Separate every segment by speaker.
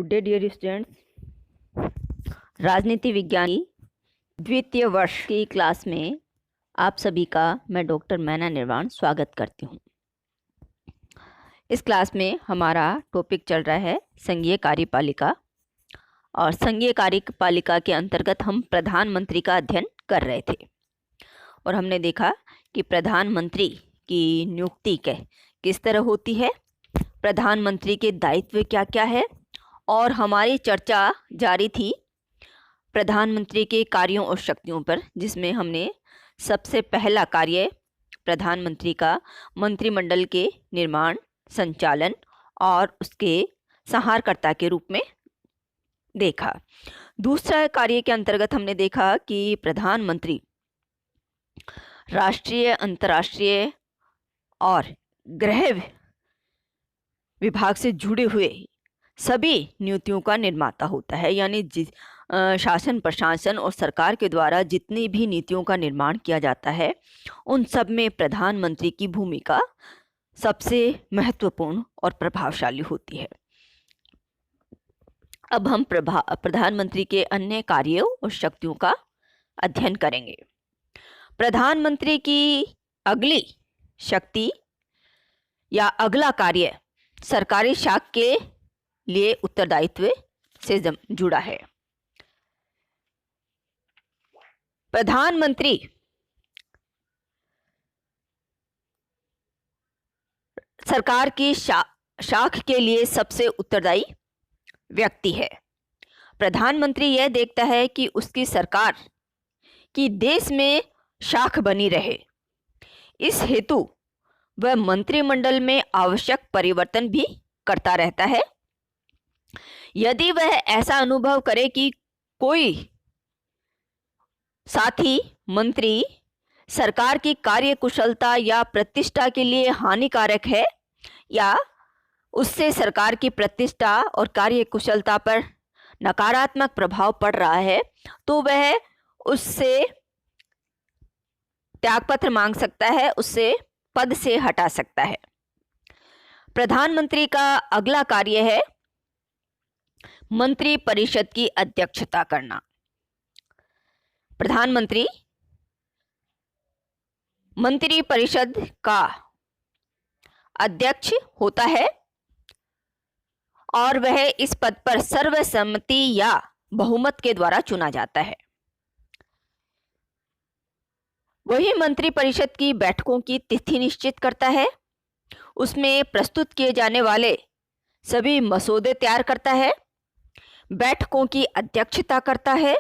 Speaker 1: Good day dear students. राजनीति विज्ञान की द्वितीय वर्ष की क्लास में आप सभी का मैं डॉक्टर मैना निर्वाण स्वागत करती हूँ। इस क्लास में हमारा टॉपिक चल रहा है संघीय कार्यपालिका, और संघीय कार्यपालिका के अंतर्गत हम प्रधानमंत्री का अध्ययन कर रहे थे और हमने देखा कि प्रधानमंत्री की नियुक्ति किस तरह होती है, प्रधानमंत्री के दायित्व क्या क्या है, और हमारी चर्चा जारी थी प्रधानमंत्री के कार्यों और शक्तियों पर, जिसमें हमने सबसे पहला कार्य प्रधानमंत्री का मंत्रिमंडल के निर्माण, संचालन और उसके संहारकर्ता के रूप में देखा। दूसरा कार्य के अंतर्गत हमने देखा कि प्रधानमंत्री राष्ट्रीय, अंतर्राष्ट्रीय और गृह विभाग से जुड़े हुए सभी नीतियों का निर्माता होता है, यानी शासन, प्रशासन और सरकार के द्वारा जितनी भी नीतियों का निर्माण किया जाता है उन सब में प्रधानमंत्री की भूमिका सबसे महत्वपूर्ण और प्रभावशाली होती है। अब हम प्रधानमंत्री के अन्य कार्यों और शक्तियों का अध्ययन करेंगे। प्रधानमंत्री की अगली शक्ति या अगला कार्य सरकारी शाख के लिए उत्तरदायित्व से जुड़ा है। प्रधानमंत्री सरकार की शाख के लिए सबसे उत्तरदायी व्यक्ति है। प्रधानमंत्री यह देखता है कि उसकी सरकार की देश में शाख बनी रहे। इस हेतु वह मंत्रिमंडल में आवश्यक परिवर्तन भी करता रहता है। यदि वह ऐसा अनुभव करे कि कोई साथी मंत्री सरकार की कार्यकुशलता या प्रतिष्ठा के लिए हानिकारक है या उससे सरकार की प्रतिष्ठा और कार्यकुशलता पर नकारात्मक प्रभाव पड़ रहा है, तो वह उससे त्यागपत्र मांग सकता है, उससे पद से हटा सकता है। प्रधानमंत्री का अगला कार्य है मंत्री परिषद की अध्यक्षता करना। प्रधानमंत्री मंत्री परिषद का अध्यक्ष होता है और वह इस पद पर सर्वसम्मति या बहुमत के द्वारा चुना जाता है। वही मंत्री परिषद की बैठकों की तिथि निश्चित करता है, उसमें प्रस्तुत किए जाने वाले सभी मसौदे तैयार करता है, बैठकों की अध्यक्षता करता है।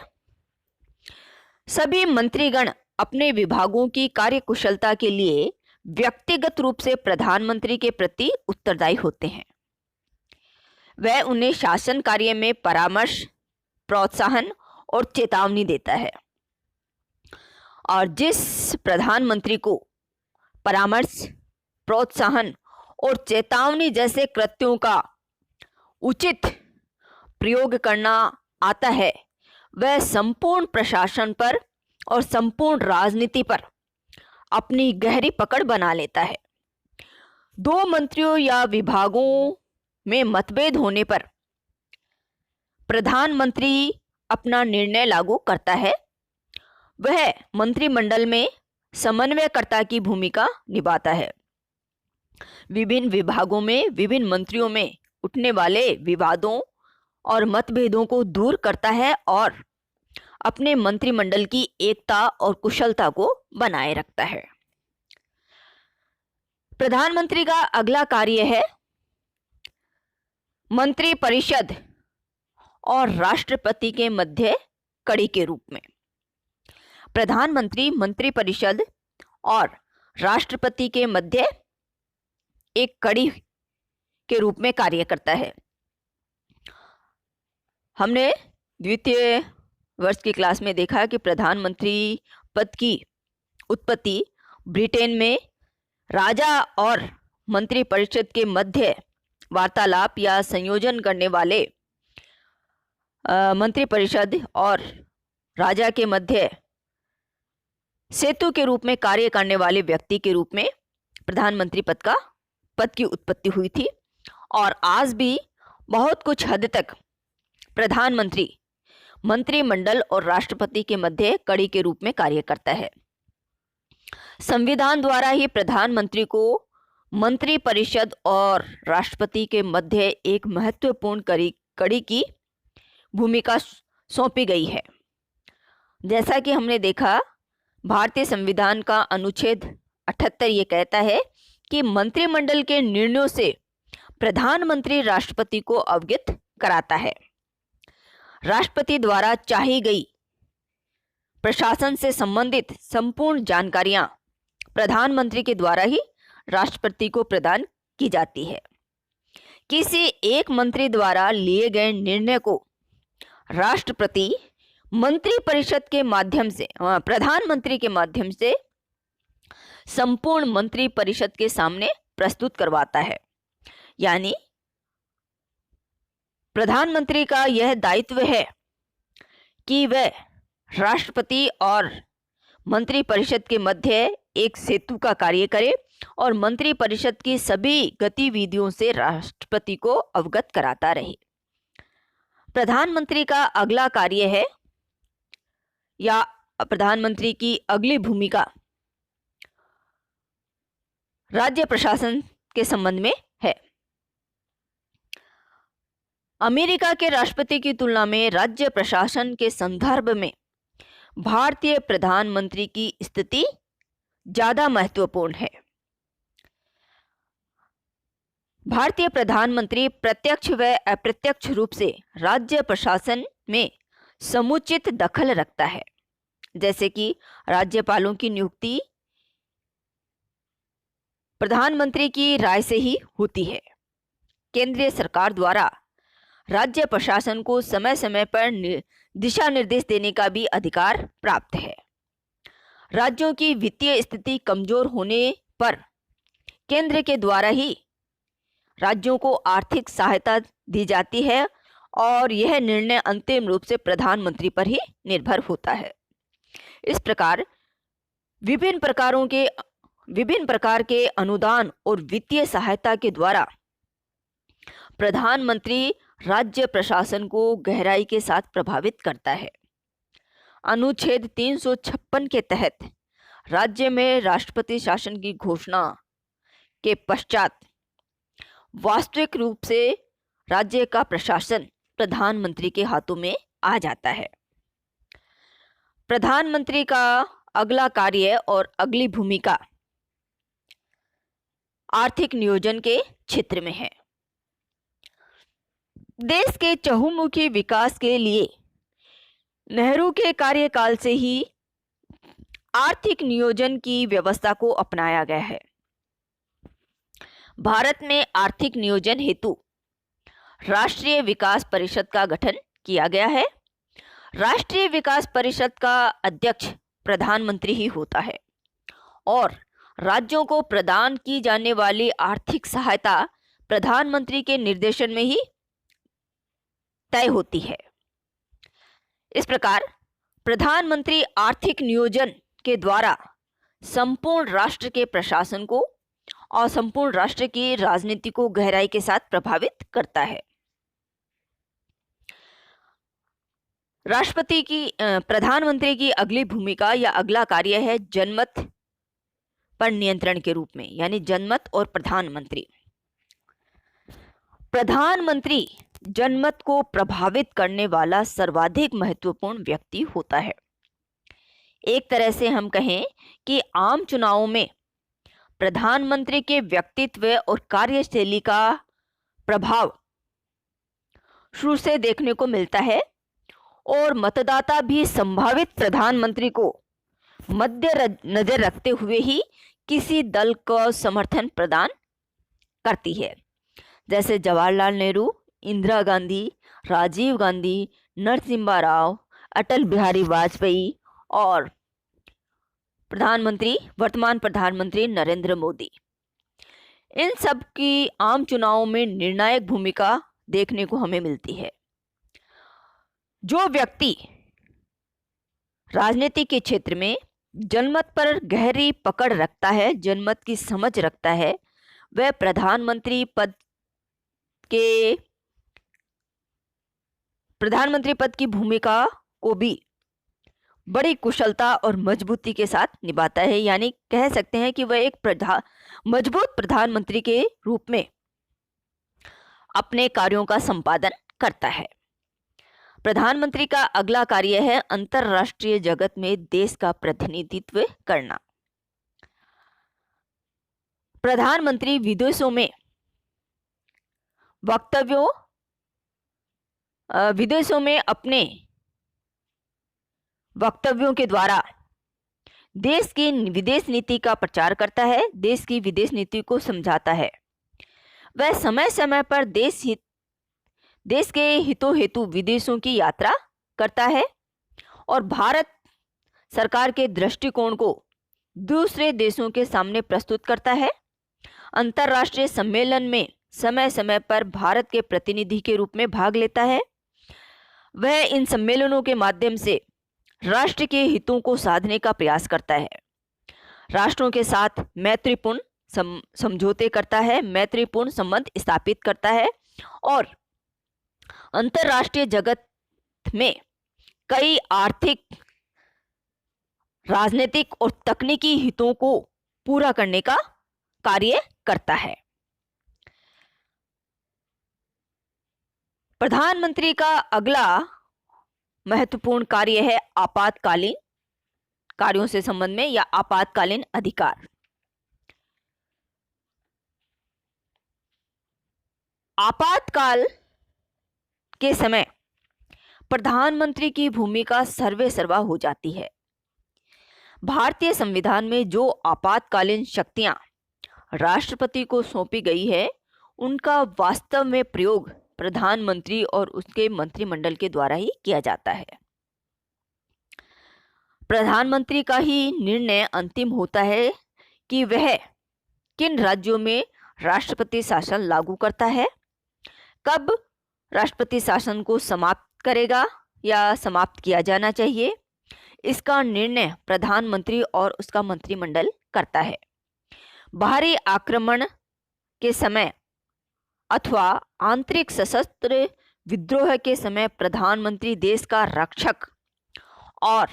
Speaker 1: सभी मंत्रीगण अपने विभागों की कार्यकुशलता के लिए व्यक्तिगत रूप से प्रधानमंत्री के प्रति उत्तरदायी होते हैं। वह उन्हें शासन कार्य में परामर्श, प्रोत्साहन और चेतावनी देता है, और जिस प्रधानमंत्री को परामर्श, प्रोत्साहन और चेतावनी जैसे कृत्यों का उचित प्रयोग करना आता है, वह संपूर्ण प्रशासन पर और संपूर्ण राजनीति पर अपनी गहरी पकड़ बना लेता है। दो मंत्रियों या विभागों में मतभेद होने पर प्रधानमंत्री अपना निर्णय लागू करता है। वह मंत्रिमंडल में समन्वयकर्ता की भूमिका निभाता है। विभिन्न विभागों में विभिन्न मंत्रियों में उठने वाले विवादों और मतभेदों को दूर करता है और अपने मंत्रिमंडल की एकता और कुशलता को बनाए रखता है। प्रधानमंत्री का अगला कार्य है मंत्री परिषद और राष्ट्रपति के मध्य कड़ी के रूप में। प्रधानमंत्री मंत्री परिषद और राष्ट्रपति के मध्य एक कड़ी के रूप में कार्य करता है। हमने द्वितीय वर्ष की क्लास में देखा कि प्रधानमंत्री पद की उत्पत्ति ब्रिटेन में राजा और मंत्री परिषद के मध्य वार्तालाप या संयोजन करने वाले मंत्री परिषद और राजा के मध्य सेतु के रूप में कार्य करने वाले व्यक्ति के रूप में प्रधानमंत्री पद की उत्पत्ति हुई थी। और आज भी बहुत कुछ हद तक प्रधानमंत्री मंत्रिमंडल और राष्ट्रपति के मध्य कड़ी के रूप में कार्य करता है। संविधान द्वारा ही प्रधानमंत्री को मंत्रिपरिषद और राष्ट्रपति के मध्य एक महत्वपूर्ण कड़ी की भूमिका सौंपी गई है। जैसा कि हमने देखा, भारतीय संविधान का अनुच्छेद 78 ये कहता है कि मंत्रिमंडल के निर्णयों से प्रधानमंत्री राष्ट्रपति को अवगत कराता है। राष्ट्रपति द्वारा चाही गई प्रशासन से संबंधित संपूर्ण जानकारियां प्रधानमंत्री के द्वारा ही राष्ट्रपति को प्रदान की जाती है। किसी एक मंत्री द्वारा लिए गए निर्णय को राष्ट्रपति मंत्रिपरिषद के माध्यम से प्रधानमंत्री के माध्यम से संपूर्ण मंत्रिपरिषद के सामने प्रस्तुत करवाता है। यानी प्रधानमंत्री का यह दायित्व है कि वह राष्ट्रपति और मंत्रिपरिषद के मध्य एक सेतु का कार्य करे और मंत्रिपरिषद की सभी गतिविधियों से राष्ट्रपति को अवगत कराता रहे। प्रधानमंत्री का अगला कार्य है या प्रधानमंत्री की अगली भूमिका राज्य प्रशासन के संबंध में है। अमेरिका के राष्ट्रपति की तुलना में राज्य प्रशासन के संदर्भ में भारतीय प्रधानमंत्री की स्थिति ज्यादा महत्वपूर्ण है। भारतीय प्रधानमंत्री प्रत्यक्ष व अप्रत्यक्ष रूप से राज्य प्रशासन में समुचित दखल रखता है, जैसे कि राज्यपालों की नियुक्ति प्रधानमंत्री की राय से ही होती है। केंद्रीय सरकार द्वारा राज्य प्रशासन को समय समय पर दिशा निर्देश देने का भी अधिकार प्राप्त है। राज्यों की वित्तीय स्थिति कमजोर होने पर केंद्र के द्वारा ही राज्यों को आर्थिक सहायता दी जाती है और यह निर्णय अंतिम रूप से प्रधानमंत्री पर ही निर्भर होता है। इस प्रकार विभिन्न प्रकार के अनुदान और वित्तीय सहायता के द्वारा प्रधानमंत्री राज्य प्रशासन को गहराई के साथ प्रभावित करता है। अनुच्छेद 356 के तहत राज्य में राष्ट्रपति शासन की घोषणा के पश्चात वास्तविक रूप से राज्य का प्रशासन प्रधानमंत्री के हाथों में आ जाता है। प्रधानमंत्री का अगला कार्य और अगली भूमिका आर्थिक नियोजन के क्षेत्र में है। देश के चहुमुखी विकास के लिए नेहरू के कार्यकाल से ही आर्थिक नियोजन की व्यवस्था को अपनाया गया है। भारत में आर्थिक नियोजन हेतु राष्ट्रीय विकास परिषद का गठन किया गया है। राष्ट्रीय विकास परिषद का अध्यक्ष प्रधानमंत्री ही होता है और राज्यों को प्रदान की जाने वाली आर्थिक सहायता प्रधानमंत्री के निर्देशन में ही तय होती है। इस प्रकार प्रधानमंत्री आर्थिक नियोजन के द्वारा संपूर्ण राष्ट्र के प्रशासन को और संपूर्ण राष्ट्र की राजनीति को गहराई के साथ प्रभावित करता है। प्रधानमंत्री की अगली भूमिका या अगला कार्य है जनमत पर नियंत्रण के रूप में, यानी जनमत और प्रधानमंत्री। प्रधानमंत्री जनमत को प्रभावित करने वाला सर्वाधिक महत्वपूर्ण व्यक्ति होता है। एक तरह से हम कहें कि आम चुनावों में प्रधानमंत्री के व्यक्तित्व और कार्यशैली का प्रभाव शुरू से देखने को मिलता है और मतदाता भी संभावित प्रधानमंत्री को मद्देनजर रखते हुए ही किसी दल को समर्थन प्रदान करती है। जैसे जवाहरलाल नेहरू, इंदिरा गांधी, राजीव गांधी, नरसिम्हा राव, अटल बिहारी वाजपेयी और वर्तमान प्रधानमंत्री नरेंद्र मोदी। इन सब की आम चुनावों में निर्णायक भूमिका देखने को हमें मिलती है। जो व्यक्ति राजनीति के क्षेत्र में जनमत पर गहरी पकड़ रखता है, जनमत की समझ रखता है, वह प्रधानमंत्री पद के प्रधानमंत्री पद की भूमिका को भी बड़ी कुशलता और मजबूती के साथ निभाता है, यानी कह सकते हैं कि वह एक मजबूत प्रधानमंत्री के रूप में अपने कार्यों का संपादन करता है। प्रधानमंत्री का अगला कार्य है अंतरराष्ट्रीय जगत में देश का प्रतिनिधित्व करना। प्रधानमंत्री विदेशों में अपने वक्तव्यों के द्वारा देश की विदेश नीति का प्रचार करता है, देश की विदेश नीति को समझाता है। वह समय समय पर देश के हितों हेतु विदेशों की यात्रा करता है और भारत सरकार के दृष्टिकोण को दूसरे देशों के सामने प्रस्तुत करता है। अंतर्राष्ट्रीय सम्मेलन में समय समय पर भारत के प्रतिनिधि के रूप में भाग लेता है। वह इन सम्मेलनों के माध्यम से राष्ट्र के हितों को साधने का प्रयास करता है, राष्ट्रों के साथ मैत्रीपूर्ण समझौते करता है, मैत्रीपूर्ण संबंध स्थापित करता है और अंतर्राष्ट्रीय जगत में कई आर्थिक, राजनीतिक और तकनीकी हितों को पूरा करने का कार्य करता है। प्रधानमंत्री का अगला महत्वपूर्ण कार्य है आपातकालीन कार्यों से संबंध में या आपातकालीन अधिकार। आपातकाल के समय प्रधानमंत्री की भूमिका सर्वेसर्वा हो जाती है। भारतीय संविधान में जो आपातकालीन शक्तियां राष्ट्रपति को सौंपी गई है, उनका वास्तव में प्रयोग प्रधानमंत्री और उसके मंत्रिमंडल के द्वारा ही किया जाता है। प्रधानमंत्री का ही निर्णय अंतिम होता है कि वह किन राज्यों में राष्ट्रपति शासन लागू करता है, कब राष्ट्रपति शासन को समाप्त करेगा या समाप्त किया जाना चाहिए। इसका निर्णय प्रधानमंत्री और उसका मंत्रिमंडल करता है। बाहरी आक्रमण के समय अथवा आंतरिक सशस्त्र विद्रोह के समय प्रधानमंत्री देश का रक्षक और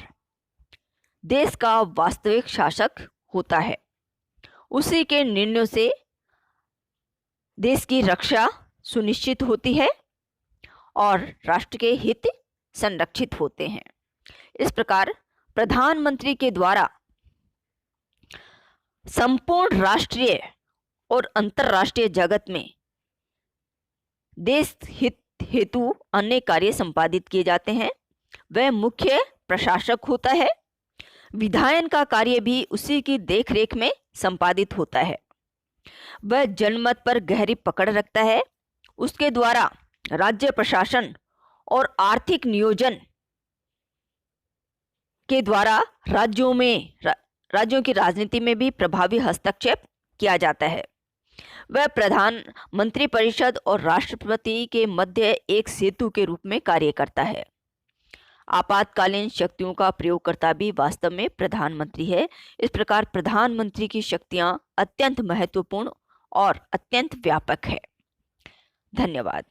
Speaker 1: देश का वास्तविक शासक होता है। उसी के निर्णयों से देश की रक्षा सुनिश्चित होती है और राष्ट्र के हित संरक्षित होते हैं। इस प्रकार प्रधानमंत्री के द्वारा संपूर्ण राष्ट्रीय और अंतर्राष्ट्रीय जगत में देश हित हेतु अन्य कार्य संपादित किए जाते हैं। वह मुख्य प्रशासक होता है। विधायन का कार्य भी उसी की देखरेख में संपादित होता है। वह जनमत पर गहरी पकड़ रखता है। उसके द्वारा राज्य प्रशासन और आर्थिक नियोजन के द्वारा राज्यों की राजनीति में भी प्रभावी हस्तक्षेप किया जाता है। वह प्रधान मंत्री परिषद और राष्ट्रपति के मध्य एक सेतु के रूप में कार्य करता है। आपातकालीन शक्तियों का प्रयोगकर्ता भी वास्तव में प्रधानमंत्री है। इस प्रकार प्रधानमंत्री की शक्तियां अत्यंत महत्वपूर्ण और अत्यंत व्यापक है। धन्यवाद।